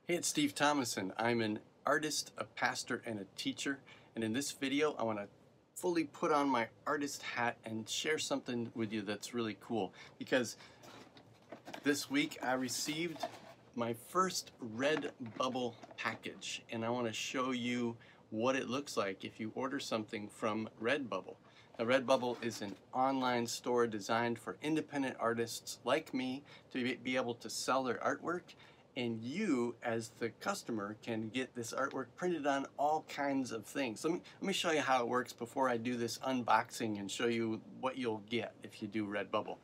Hey, it's Steve Thomason. I'm an artist, a pastor, and a teacher. And in this video, I want to fully put on my artist hat and share something with you that's really cool. Because this week I received my first Redbubble package. And I want to show you what it looks like if you order something from Redbubble. Now, Redbubble is an online store designed for independent artists like me to be able to sell their artwork. And you, as the customer, can get this artwork printed on all kinds of things. Let me show you how it works before I do this unboxing and show you what you'll get if you do Redbubble.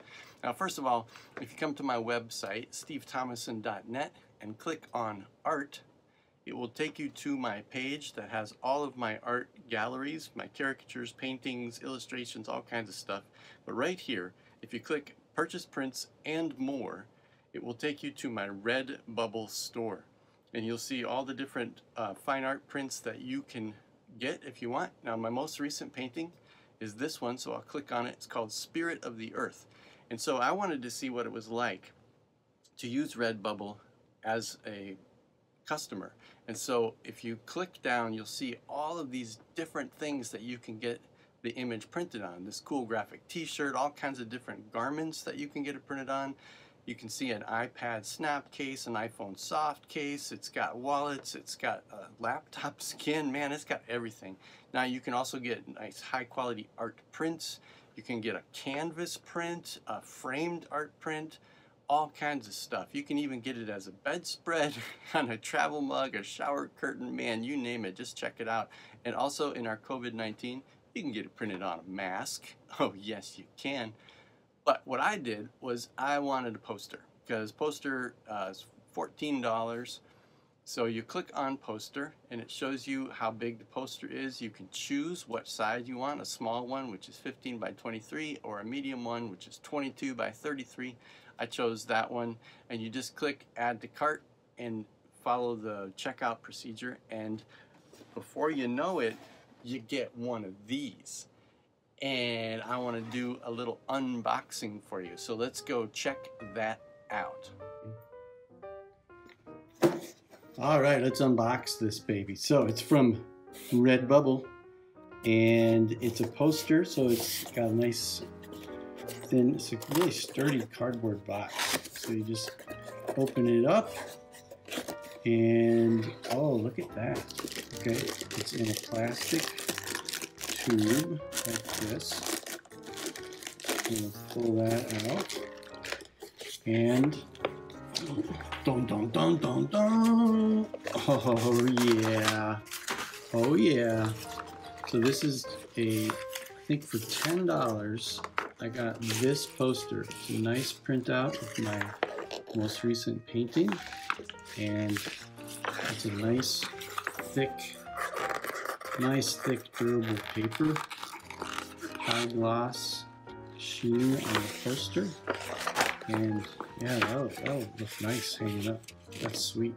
Now, first of all, if you come to my website, stevethomason.net, and click on Art, it will take you to my page that has all of my art galleries, my caricatures, paintings, illustrations, all kinds of stuff. But right here, if you click Purchase Prints and More, it will take you to my Redbubble store, and you'll see all the different fine art prints that you can get if you want. Now, my most recent painting is this one, so I'll click on it. It's called Spirit of the Earth. And so I wanted to see what it was like to use Redbubble as a customer. And so if you click down, you'll see all of these different things that you can get the image printed on. This cool graphic t-shirt, all kinds of different garments that you can get it printed on. You can see an iPad snap case, an iPhone soft case, it's got wallets, it's got a laptop skin, man, it's got everything. Now you can also get nice high quality art prints, you can get a canvas print, a framed art print, all kinds of stuff. You can even get it as a bedspread, on a travel mug, a shower curtain, man, you name it, just check it out. And also in our COVID-19, you can get it printed on a mask. Oh yes, you can. But what I did was I wanted a poster, because poster is $14. So you click on poster and it shows you how big the poster is. You can choose what size you want, a small one which is 15 by 23 or a medium one which is 22 by 33. I chose that one, and you just click add to cart and follow the checkout procedure, and before you know it, you get one of these. And I want to do a little unboxing for you. So let's go check that out. All right, let's unbox this baby. So it's from Redbubble, and it's a poster, so it's got a nice thin, it's a really sturdy cardboard box. So you just open it up, and oh, look at that. Okay, it's in a plastic tube like this. I'm going to pull that out, and dun dun dun dun dun. Oh yeah, oh yeah. So this is I think for $10 I got this poster. It's a nice printout of my most recent painting, and it's a nice thick durable paper, high gloss sheen on the poster, and yeah, that'll look nice hanging up. That's sweet.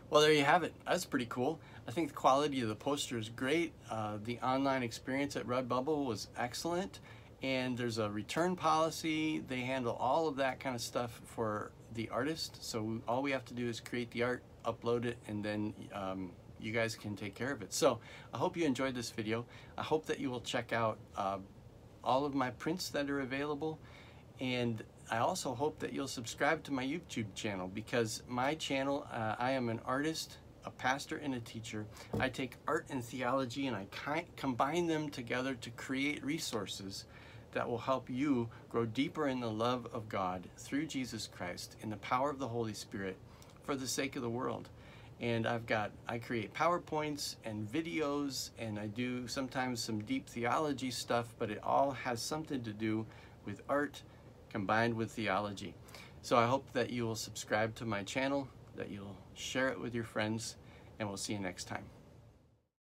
Well, there you have it. That's pretty cool. I think the quality of the poster is great. The online experience at Redbubble was excellent. And there's a return policy. They handle all of that kind of stuff for the artist. So all we have to do is create the art, upload it, and then you guys can take care of it. So I hope you enjoyed this video. I hope that you will check out all of my prints that are available. And I also hope that you'll subscribe to my YouTube channel, because my channel, I am an artist, a pastor, and a teacher. I take art and theology and I combine them together to create resources that will help you grow deeper in the love of God through Jesus Christ, in the power of the Holy Spirit, for the sake of the world. And I create PowerPoints and videos, and I do sometimes some deep theology stuff, but it all has something to do with art combined with theology. So I hope that you will subscribe to my channel, that you'll share it with your friends, and we'll see you next time.